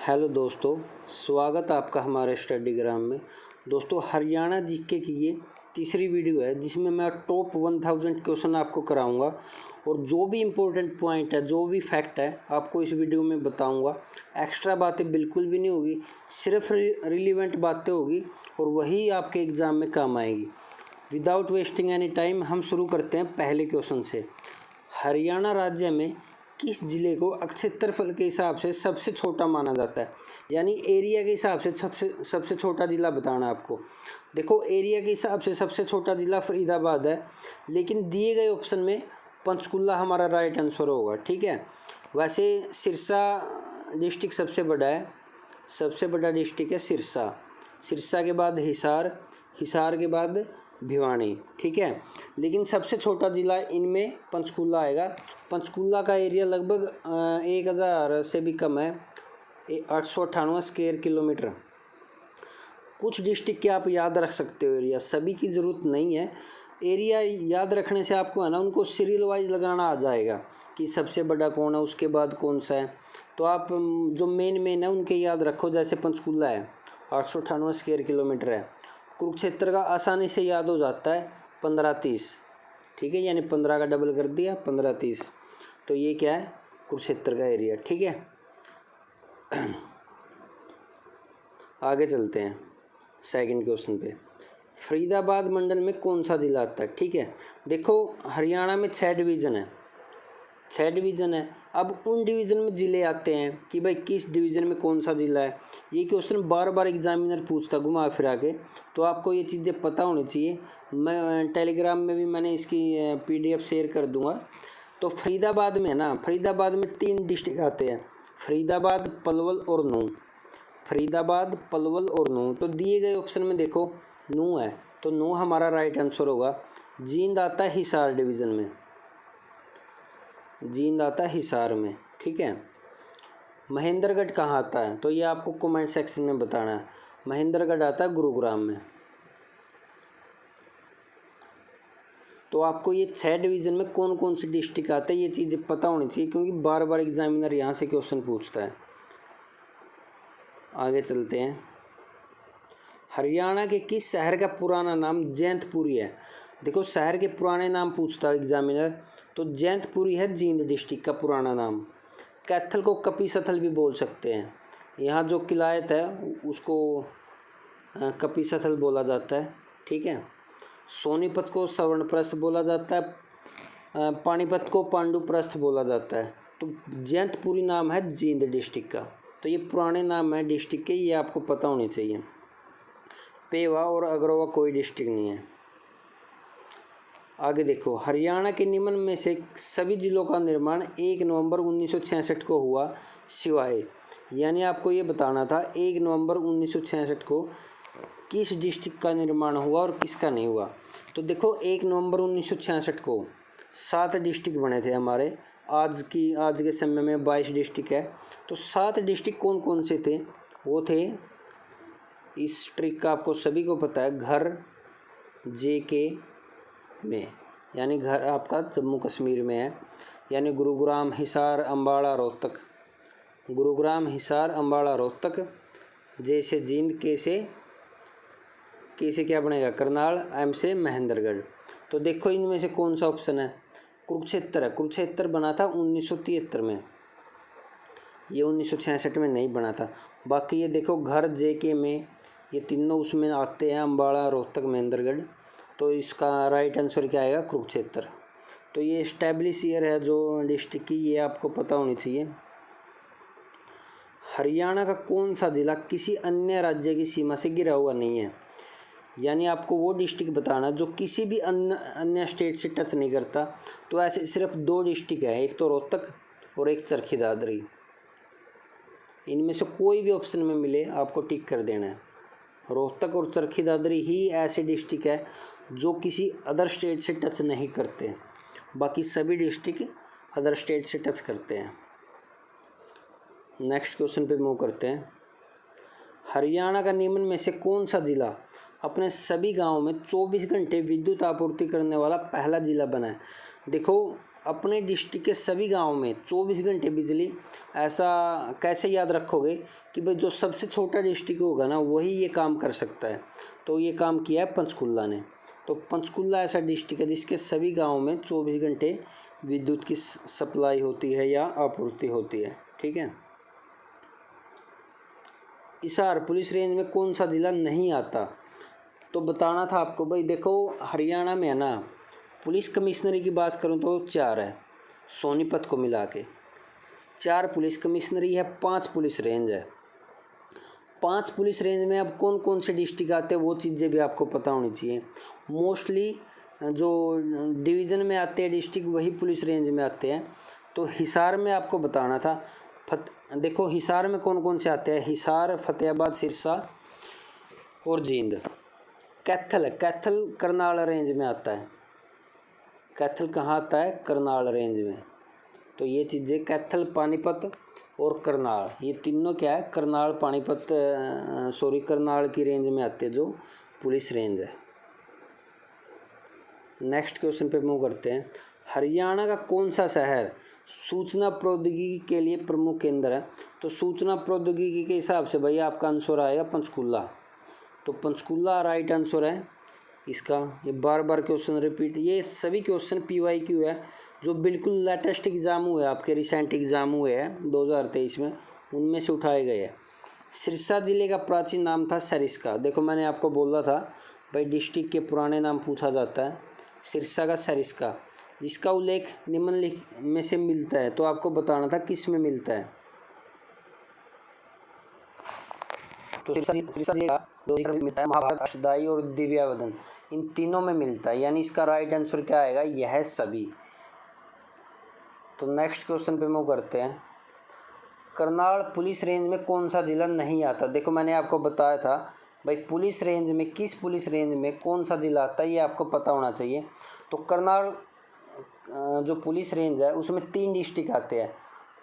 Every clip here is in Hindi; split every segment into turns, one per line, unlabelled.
हेलो दोस्तों, स्वागत आपका हमारे स्टडीग्राम में। दोस्तों, हरियाणा जीके की ये तीसरी वीडियो है जिसमें मैं टॉप 1000 क्वेश्चन आपको कराऊंगा और जो भी इम्पोर्टेंट पॉइंट है, जो भी फैक्ट है, आपको इस वीडियो में बताऊंगा। एक्स्ट्रा बातें बिल्कुल भी नहीं होगी, सिर्फ रिलीवेंट बातें होगी और वही आपके एग्ज़ाम में काम आएगी। विदाउट वेस्टिंग एनी टाइम हम शुरू करते हैं पहले क्वेश्चन से। हरियाणा राज्य में किस जिले को क्षेत्रफल के हिसाब से सबसे छोटा माना जाता है? यानी एरिया के हिसाब से सबसे छोटा ज़िला बताना है आपको। देखो, एरिया के हिसाब से सबसे छोटा ज़िला फरीदाबाद है, लेकिन दिए गए ऑप्शन में पंचकुला हमारा राइट आंसर होगा। ठीक है। वैसे सिरसा डिस्ट्रिक्ट सबसे बड़ा है, सबसे बड़ा डिस्ट्रिक्ट है सिरसा। सिरसा के बाद हिसार, हिसार के बाद भिवानी। ठीक है, लेकिन सबसे छोटा ज़िला इनमें पंचकुला आएगा। पंचकुला का एरिया लगभग 1000 से भी कम है, 898 स्क्वायर किलोमीटर। कुछ डिस्ट्रिक्ट के आप याद रख सकते हो एरिया, सभी की ज़रूरत नहीं है। एरिया याद रखने से आपको है ना, उनको सीरियल वाइज लगाना आ जाएगा कि सबसे बड़ा कौन है, उसके बाद कौन सा है। तो आप जो मेन है उनके याद रखो। जैसे पंचकुला है, 898 स्क्वायर किलोमीटर है। कुरुक्षेत्र का आसानी से याद हो जाता है, 1530। ठीक है, यानी 15 का डबल कर दिया, 1530। तो ये क्या है? कुरुक्षेत्र का एरिया। ठीक है, आगे चलते हैं सेकंड क्वेश्चन पे। फरीदाबाद मंडल में कौन सा जिला आता है? ठीक है, देखो हरियाणा में 6 डिवीज़न है, 6 डिवीज़न है। अब उन डिवीज़न में ज़िले आते हैं कि भाई किस डिवीज़न में कौन सा ज़िला है। ये क्वेश्चन बार बार एग्जामिनर पूछता घुमा फिरा के, तो आपको ये चीज़ें पता होनी चाहिए। मैं टेलीग्राम में भी मैंने इसकी PDF शेयर कर दूंगा। तो फरीदाबाद में ना, फरीदाबाद में 3 डिस्ट्रिक्ट आते हैं, फरीदाबाद, पलवल और नूंह। फरीदाबाद, पलवल और नूंह। तो दिए गए ऑप्शन में देखो नूंह है, तो नूंह हमारा राइट आंसर होगा। जींद आता है हिसार डिवीज़न में, जींद आता है हिसार में। ठीक है। महेंद्रगढ़ कहाँ आता है? तो ये आपको कमेंट सेक्शन में बताना है। महेंद्रगढ़ आता है गुरुग्राम में। तो आपको ये 6 डिवीज़न में कौन कौन सी डिस्ट्रिक्ट आते हैं ये चीज़ें पता होनी चाहिए, क्योंकि बार बार एग्जामिनर यहाँ से क्वेश्चन पूछता है। आगे चलते हैं। हरियाणा के किस शहर का पुराना नाम जैंतपुरी है? देखो, शहर के पुराने नाम पूछता है एग्जामिनर, तो जैंतपुरी है जींद डिस्ट्रिक्ट का पुराना नाम। कैथल को कपिसथल भी बोल सकते हैं। यहाँ जो किलायत है उसको कपिसथल बोला जाता है। ठीक है। सोनीपत को स्वर्णप्रस्थ बोला जाता है, पानीपत को पांडुप्रस्थ बोला जाता है। तो जैंतपुरी नाम है जींद डिस्ट्रिक्ट का। तो ये पुराने नाम है डिस्ट्रिक्ट के, ये आपको पता होने चाहिए। पेवा और अग्रवा कोई डिस्ट्रिक्ट नहीं है। आगे देखो, हरियाणा के निम्न में से सभी जिलों का निर्माण 1 नवंबर 1966 को हुआ सिवाय, यानी आपको ये बताना था 1 नवंबर 1966 को किस डिस्ट्रिक्ट का निर्माण हुआ और किसका नहीं हुआ। तो देखो, 1 नवंबर 1966 को 7 डिस्ट्रिक्ट बने थे हमारे। आज के समय में 22 डिस्ट्रिक्ट है। तो 7 डिस्ट्रिक्ट कौन कौन से थे? वो थे, इस ट्रिक का आपको सभी को पता है, घर JK में, यानी घर आपका जम्मू कश्मीर में है, यानी गुरुग्राम, हिसार, अम्बाड़ा, रोहतक। गुरुग्राम, हिसार, अम्बाड़ा, रोहतक। जैसे जींद, के से क्या बनेगा? करनाल, M से महेंद्रगढ़। तो देखो, इनमें से कौन सा ऑप्शन है? कुरुक्षेत्र है। कुरुक्षेत्र बना था 1973 में, ये 1966 में नहीं बना था। बाकी ये देखो, घर JK में, ये तीनों उसमें आते हैं, अम्बाड़ा, रोहतक, महेंद्रगढ़। तो इसका राइट आंसर क्या आएगा? कुरुक्षेत्र। तो ये एस्टैब्लिश ईयर है जो डिस्ट्रिक्ट की, ये आपको पता होनी चाहिए। हरियाणा का कौन सा ज़िला किसी अन्य राज्य की सीमा से घिरा हुआ नहीं है? यानी आपको वो डिस्ट्रिक्ट बताना जो किसी भी अन्य स्टेट से टच नहीं करता। तो ऐसे सिर्फ 2 डिस्ट्रिक्ट है, एक तो रोहतक और एक चरखी दादरी। इनमें से कोई भी ऑप्शन में मिले आपको टिक कर देना है। रोहतक और चरखी दादरी ही ऐसे डिस्ट्रिक्ट है जो किसी अदर स्टेट से टच नहीं करते, बाकी सभी डिस्ट्रिक्ट अदर स्टेट से टच करते हैं। नेक्स्ट क्वेश्चन पे मूव करते हैं। हरियाणा का निम्न में से कौन सा जिला अपने सभी गांवों में 24 घंटे विद्युत आपूर्ति करने वाला पहला जिला बना है? देखो, अपने डिस्ट्रिक्ट के सभी गांव में 24 घंटे बिजली। ऐसा कैसे याद रखोगे कि भाई जो सबसे छोटा डिस्ट्रिक्ट होगा ना वही ये काम कर सकता है। तो ये काम किया है पंचकुला ने। तो पंचकुला ऐसा डिस्ट्रिक्ट है जिसके सभी गाँव में 24 घंटे विद्युत की सप्लाई होती है या आपूर्ति होती है। ठीक है। हिसार पुलिस रेंज में कौन सा ज़िला नहीं आता? तो बताना था आपको भाई। देखो हरियाणा में है ना, पुलिस कमिश्नरी की बात करूं तो 4 है, सोनीपत को मिला के 4 पुलिस कमिश्नरी है, 5 पुलिस रेंज है। 5 पुलिस रेंज में अब कौन कौन से डिस्ट्रिक्ट आते हैं वो चीज़ें भी आपको पता होनी चाहिए। मोस्टली जो डिवीज़न में आते हैं डिस्ट्रिक्ट वही पुलिस रेंज में आते हैं। तो हिसार में आपको बताना था। देखो हिसार में कौन कौन से आते हैं, हिसार, फतेहाबाद, सिरसा और जींद। कैथल है, कैथल करनाल रेंज में आता है। कैथल कहाँ आता है? करनाल रेंज में। तो ये चीज़ें कैथल, पानीपत और करनाल, ये तीनों क्या है? करनाल, पानीपत, करनाल की रेंज में आते हैं जो पुलिस रेंज है। नेक्स्ट क्वेश्चन पे मूव करते हैं। हरियाणा का कौन सा शहर सूचना प्रौद्योगिकी के लिए प्रमुख केंद्र है? तो सूचना प्रौद्योगिकी के हिसाब से भैया आपका आंसर आएगा पंचकुला। तो पंचकुला राइट आंसर है इसका। ये बार बार क्वेश्चन रिपीट, ये सभी क्वेश्चन PYQ है जो बिल्कुल लेटेस्ट एग्ज़ाम हुए, आपके रिसेंट एग्ज़ाम हुए हैं 2023 में, उनमें से उठाए गए हैं। सिरसा जिले का प्राचीन नाम था सरिस्का। देखो मैंने आपको बोला था भाई डिस्ट्रिक्ट के पुराने नाम पूछा जाता है। सिरसा का सरिस्का, जिसका उल्लेख निम्नलिखित में से मिलता है। तो आपको बताना था किस में मिलता है। तो सिरसा जिले का मिलता है महाभारत, अष्टदाई और दिव्यावदन, इन तीनों में मिलता है। यानी इसका राइट आंसर क्या आएगा? यह सभी। तो नेक्स्ट क्वेश्चन पे मूव करते हैं। करनाल पुलिस रेंज में कौन सा जिला नहीं आता? देखो मैंने आपको बताया था भाई पुलिस रेंज में, किस पुलिस रेंज में कौन सा जिला आता है ये आपको पता होना चाहिए। तो करनाल जो पुलिस रेंज है उसमें 3 डिस्ट्रिक्ट आते हैं,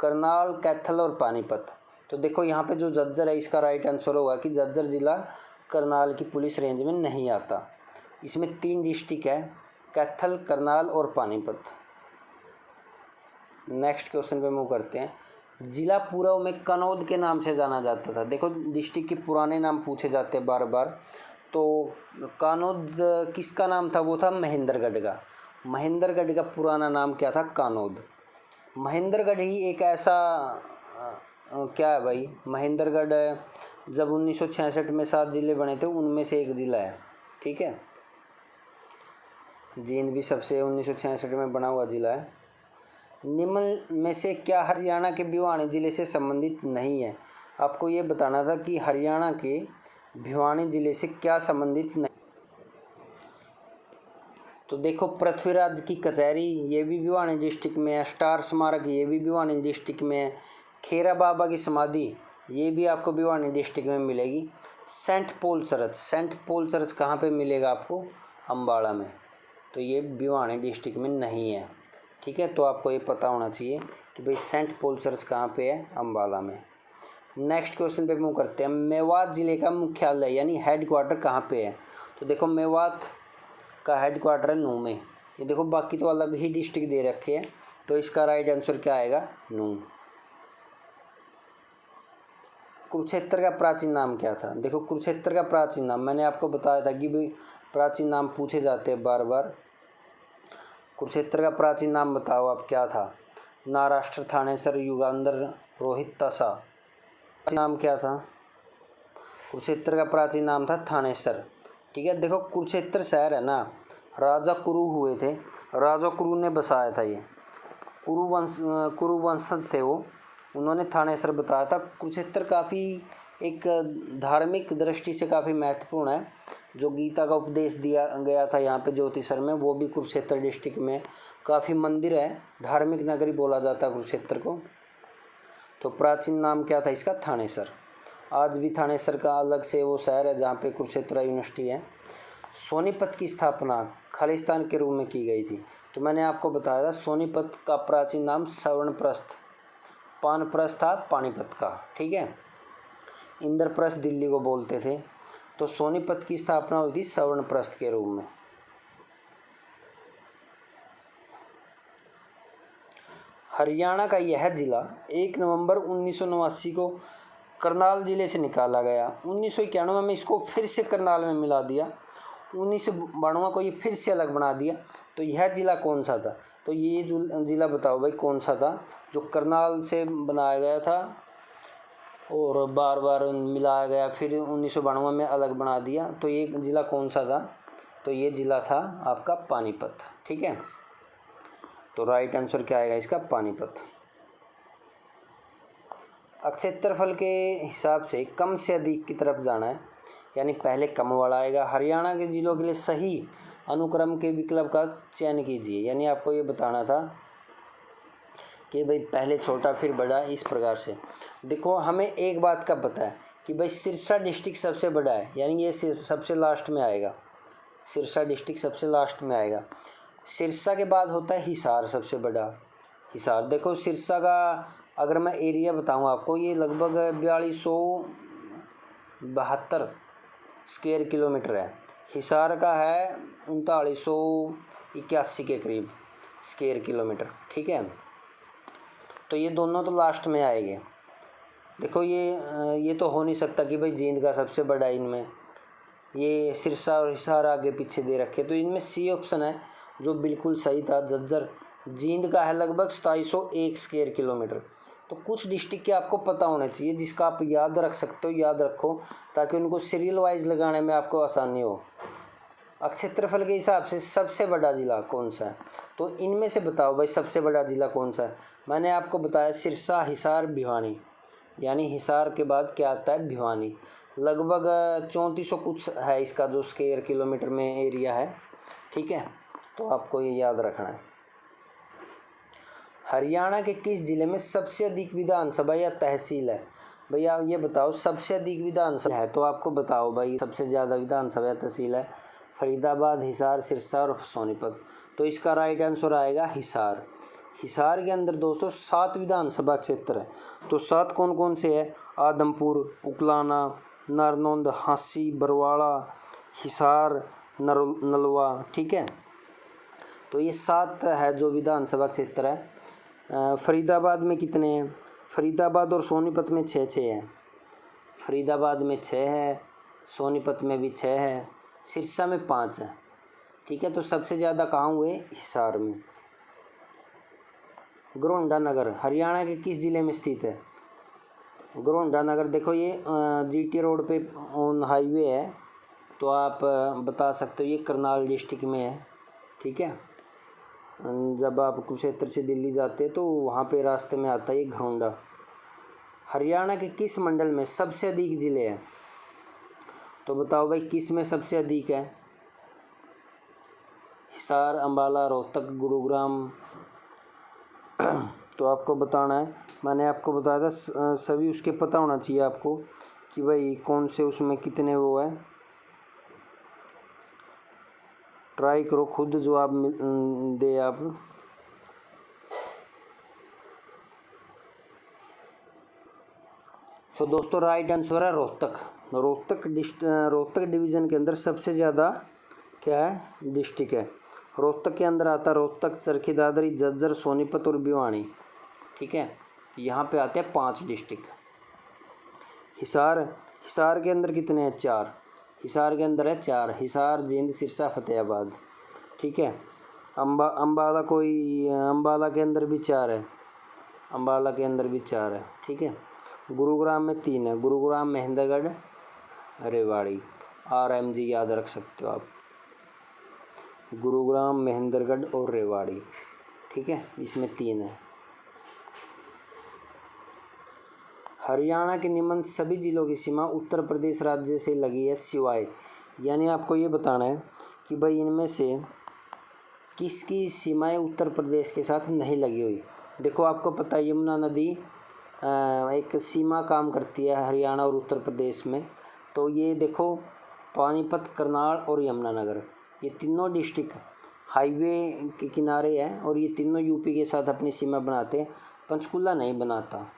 करनाल, कैथल और पानीपत। तो देखो यहाँ पे जो झज्जर है इसका राइट आंसर होगा कि झज्जर जिला करनाल की पुलिस रेंज में नहीं आता। इसमें 3 डिस्ट्रिक्ट है, कैथल, करनाल और पानीपत। नेक्स्ट क्वेश्चन पे मूव करते हैं। जिला पूर्व में कनौद के नाम से जाना जाता था। देखो डिस्ट्रिक्ट के पुराने नाम पूछे जाते हैं बार बार। तो कानौद किसका नाम था? वो था महेंद्रगढ़ का। महेंद्रगढ़ का पुराना नाम क्या था? कानौद। महेंद्रगढ़ ही एक ऐसा क्या है भाई, महेंद्रगढ़ जब 1966 में 7 ज़िले बने थे उनमें से एक ज़िला है। ठीक है। जींद भी सबसे 1966 में बना हुआ ज़िला है। निम्न में से क्या हरियाणा के भिवानी ज़िले से संबंधित नहीं है? आपको ये बताना था कि हरियाणा के भिवानी ज़िले से क्या संबंधित नहीं। तो देखो पृथ्वीराज की कचहरी ये भी भिवानी डिस्ट्रिक्ट में है, स्टार स्मारक ये भी भिवानी डिस्ट्रिक्ट में है, खेरा बाबा की समाधि ये भी आपको भिवानी डिस्ट्रिक्ट में मिलेगी। सेंट पॉल चर्च कहाँ पे मिलेगा आपको? अम्बाला में। तो ये भिवानी डिस्ट्रिक्ट में नहीं है। ठीक है। तो आपको ये पता होना चाहिए कि भाई सेंट पॉल चर्च कहाँ पे है? अम्बाला में। नेक्स्ट क्वेश्चन पे मूव करते हैं। मेवात ज़िले का मुख्यालय यानी हेडक्वार्टर कहाँ पे है? तो देखो मेवात का हेडक्वार्टर है नूंह में। ये देखो बाकी तो अलग ही डिस्ट्रिक्ट दे रखे हैं। तो इसका राइट आंसर क्या आएगा? नूंह। कुरुक्षेत्र का प्राचीन नाम क्या था? देखो कुरुक्षेत्र का प्राचीन नाम मैंने आपको बताया था कि भाई प्राचीन नाम पूछे जाते हैं बार बार। कुरुक्षेत्र का प्राचीन नाम बताओ आप क्या था? नाराष्ट्र, थानेसर, युगांधर, रोहित, तसा। नाम क्या था? कुरुक्षेत्र का प्राचीन नाम था थानेसर। ठीक है। देखो कुरुक्षेत्र शहर है ना, राजा कुरु हुए थे, राजा कुरु ने बसाया था। ये कुरु वंशज थे वो, उन्होंने थानेसर बताया था। कुरुक्षेत्र काफ़ी एक धार्मिक दृष्टि से काफ़ी महत्वपूर्ण है। जो गीता का उपदेश दिया गया था यहाँ पे ज्योतिषर में, वो भी कुरुक्षेत्र डिस्ट्रिक्ट में। काफ़ी मंदिर है, धार्मिक नगरी बोला जाता है कुरुक्षेत्र को। तो प्राचीन नाम क्या था इसका? थानेसर। आज भी थानेसर का अलग से वो शहर है जहाँ पे कुरुक्षेत्र यूनिवर्सिटी है। सोनीपत की स्थापना खालिस्तान के रूप में की गई थी। तो मैंने आपको बताया था सोनीपत का प्राचीन नाम सवर्णप्रस्थ, पानप्रस्थ था पानीपत का। ठीक है। इंद्रप्रस्थ दिल्ली को बोलते थे। तो सोनीपत की स्थापना हुई थी सवर्णप्रस्थ के रूप में। हरियाणा का यह ज़िला 1 नवंबर 1989 को करनाल ज़िले से निकाला गया। 1991 में इसको फिर से करनाल में मिला दिया। 1992 को ये फिर से अलग बना दिया। तो यह ज़िला कौन सा था? तो ये जो ज़िला बताओ भाई कौन सा था जो करनाल से बनाया गया था और बार बार मिलाया गया, फिर 1992 में अलग बना दिया। तो ये ज़िला कौन सा था? तो ये ज़िला था आपका पानीपत। ठीक है, तो राइट आंसर क्या आएगा इसका? पानीपत। क्षेत्रफल के हिसाब से कम से अधिक की तरफ जाना है, यानी पहले कम वाला आएगा। हरियाणा के ज़िलों के लिए सही अनुक्रम के विकल्प का चयन कीजिए, यानी आपको ये बताना था कि भाई पहले छोटा फिर बड़ा, इस प्रकार से। देखो हमें एक बात का पता है कि भाई सिरसा डिस्ट्रिक्ट सबसे बड़ा है, यानी ये सबसे लास्ट में आएगा। सिरसा डिस्ट्रिक्ट सबसे लास्ट में आएगा। सिरसा के बाद होता है हिसार, सबसे बड़ा हिसार। देखो सिरसा का अगर मैं एरिया बताऊँ आपको, ये लगभग 4272 स्क्वायर किलोमीटर है। हिसार का है 3981 के करीब स्क्वायर किलोमीटर। ठीक है, तो ये दोनों तो लास्ट में आएंगे। देखो ये तो हो नहीं सकता कि भाई जींद का सबसे बड़ा इनमें, ये सिरसा और हिसार आगे पीछे दे रखे। तो इनमें सी ऑप्शन है जो बिल्कुल सही था, झज्जर। जींद का है लगभग 2701 स्क्वायर किलोमीटर। तो कुछ डिस्ट्रिक्ट के आपको पता होना चाहिए जिसका आप याद रख सकते हो, याद रखो ताकि उनको सीरियल वाइज लगाने में आपको आसानी हो। क्षेत्रफल के हिसाब से सबसे बड़ा ज़िला कौन सा है? तो इनमें से बताओ भाई सबसे बड़ा ज़िला कौन सा है? मैंने आपको बताया सिरसा, हिसार, भिवानी, यानी हिसार के बाद क्या आता है? भिवानी। लगभग 3400 कुछ है इसका जो स्क्वायर किलोमीटर में एरिया है। ठीक है, तो आपको ये याद रखना है। हरियाणा के किस ज़िले में सबसे अधिक विधानसभा या तहसील है? भैया ये बताओ सबसे अधिक विधानसभा है, तो आपको बताओ भाई सबसे ज़्यादा विधानसभा या तहसील है? फरीदाबाद, हिसार, सिरसा और सोनीपत। तो इसका राइट आंसर आएगा हिसार। हिसार के अंदर दोस्तों 7 विधानसभा क्षेत्र है। तो 7 कौन कौन से है? आदमपुर, उकलाना, नारनौंद, हांसी, बरवाड़ा, हिसार, नलवा। ठीक है, तो ये 7 है जो विधानसभा क्षेत्र है। फरीदाबाद में कितने हैं? फरीदाबाद और सोनीपत में 6-6 हैं। फरीदाबाद में 6 है, सोनीपत में भी 6 है, सिरसा में 5 है। ठीक है, तो सबसे ज़्यादा कहाँ हुए? हिसार में। गोरंडा नगर हरियाणा के किस ज़िले में स्थित है? गोरंडा नगर देखो ये जीटी रोड पे ऑन हाईवे है, तो आप बता सकते हो ये करनाल डिस्ट्रिक्ट में है। ठीक है, जब आप कुरुक्षेत्र से दिल्ली जाते हैं तो वहाँ पे रास्ते में आता है ये घरोंडा। हरियाणा के किस मंडल में सबसे अधिक ज़िले हैं? तो बताओ भाई किस में सबसे अधिक है? हिसार, अंबाला, रोहतक, गुरुग्राम। तो आपको बताना है, मैंने आपको बताया था सभी उसके पता होना चाहिए आपको कि भाई कौन से उसमें कितने वो है। ट्राई करो खुद जवाब दे आप। तो दोस्तों राइट आंसर है रोहतक। रोहतक डिवीज़न के अंदर सबसे ज़्यादा क्या है? डिस्ट्रिक्ट है। रोहतक के अंदर आता है रोहतक, चरखी दादरी, झज्जर, सोनीपत और भिवानी। ठीक है, यहाँ पे आते हैं 5 डिस्ट्रिक्ट। हिसार के अंदर कितने हैं? 4। हिसार के अंदर है 4, हिसार, जींद, सिरसा, फतेहाबाद। ठीक है, अंबाला के अंदर भी 4 है। अंबाला के अंदर भी 4 है। ठीक है, गुरुग्राम में 3 है। गुरुग्राम, महेंद्रगढ़, रेवाड़ी। RMG याद रख सकते हो आप। गुरुग्राम, महेंद्रगढ़ और रेवाड़ी। ठीक है, इसमें 3 है। हरियाणा के निम्न सभी जिलों की सीमा उत्तर प्रदेश राज्य से लगी है सिवाय, यानी आपको ये बताना है कि भाई इनमें से किसकी सीमाएं उत्तर प्रदेश के साथ नहीं लगी हुई। देखो आपको पता है यमुना नदी एक सीमा काम करती है हरियाणा और उत्तर प्रदेश में। तो ये देखो पानीपत, करनाल और यमुनानगर, ये तीनों डिस्ट्रिक्ट हाईवे के किनारे हैं और ये तीनों यूपी के साथ अपनी सीमा बनाते हैं। पंचकुला नहीं बनाता।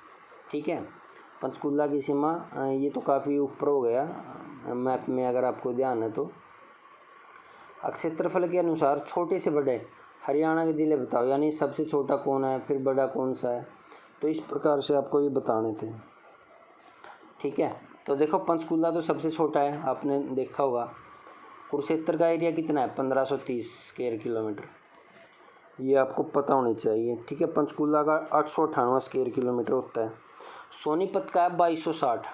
ठीक है, पंचकुला की सीमा ये तो काफ़ी ऊपर हो गया मैप में, अगर आपको ध्यान है तो। क्षेत्रफल के अनुसार छोटे से बड़े हरियाणा के ज़िले बताओ, यानी सबसे छोटा कौन है, फिर बड़ा कौन सा है। तो इस प्रकार से आपको ये बताने थे, ठीक है। तो देखो पंचकूला तो सबसे छोटा है, आपने देखा होगा। कुरुक्षेत्र का एरिया कितना है, 1530 स्क्वायर किलोमीटर, ये आपको पता होनी चाहिए, ठीक है। पंचकूला का 898 स्क्वायर किलोमीटर होता है। सोनीपत का है 2260,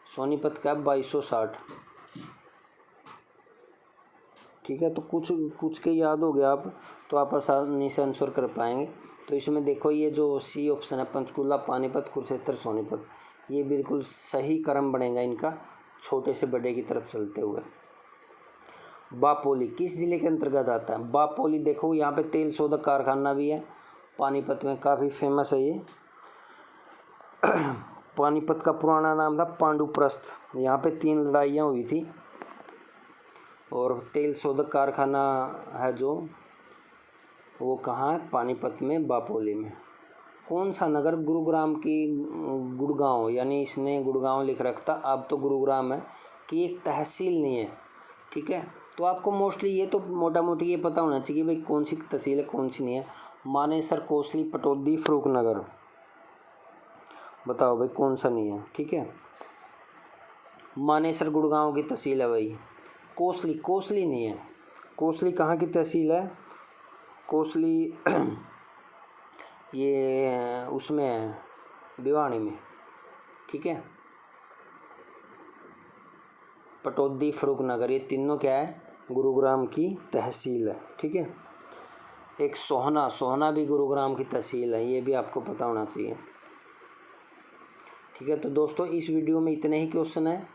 सोनीपत का है 2260, ठीक है। तो कुछ कुछ के याद हो गया आप, तो आप आसानी से आंसर कर पाएंगे। तो इसमें देखो ये जो सी ऑप्शन है, पंचकूला, पानीपत, कुरुक्षेत्र, सोनीपत, ये बिल्कुल सही क्रम बनेगा इनका, छोटे से बड़े की तरफ चलते हुए। बापोली किस जिले के अंतर्गत आता है? बापोली देखो यहाँ पे तेल शोधक कारखाना भी है, पानीपत में काफ़ी फेमस है ये। पानीपत का पुराना नाम था पांडुप्रस्थ। यहाँ पे 3 लड़ाइयाँ हुई थी, और तेल शोधक कारखाना है जो, वो कहाँ है? पानीपत में, बापोली में। कौन सा नगर गुरुग्राम की गुड़गांव, यानी इसने गुड़गांव लिख रखा था, अब तो गुरुग्राम है, कि एक तहसील नहीं है, ठीक है। तो आपको मोस्टली ये तो मोटा मोटी ये पता होना चाहिए भाई कौन सी तहसील है कौन सी नहीं है। मानेसर, कोसली, पटौदी, फरूखनगर, बताओ भाई कौन सा नहीं है, ठीक है। मानेसर गुड़गांव की तहसील है भाई। कोसली, कोसली नहीं है। कोसली कहाँ की तहसील है? कोसली ये उसमें है, भिवानी में, ठीक है। पटौदी, फरूखनगर, ये तीनों क्या है? गुरुग्राम की तहसील है, ठीक है। एक सोहना, सोहना भी गुरुग्राम की तहसील है, ये भी आपको पता होना चाहिए, ठीक है। तो दोस्तों इस वीडियो में इतने ही क्वेश्चन है,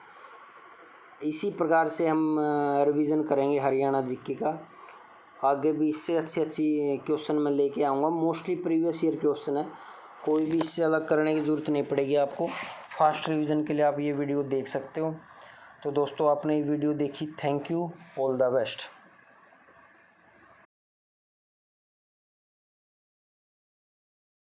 इसी प्रकार से हम रिवीजन करेंगे हरियाणा जीके का। आगे भी इससे अच्छी क्वेश्चन मैं लेके आऊँगा, मोस्टली प्रीवियस ईयर क्वेश्चन है, कोई भी इससे अलग करने की ज़रूरत नहीं पड़ेगी आपको। फास्ट रिवीजन के लिए आप ये वीडियो देख सकते हो। तो दोस्तों आपने ये वीडियो देखी, thank you, all the best.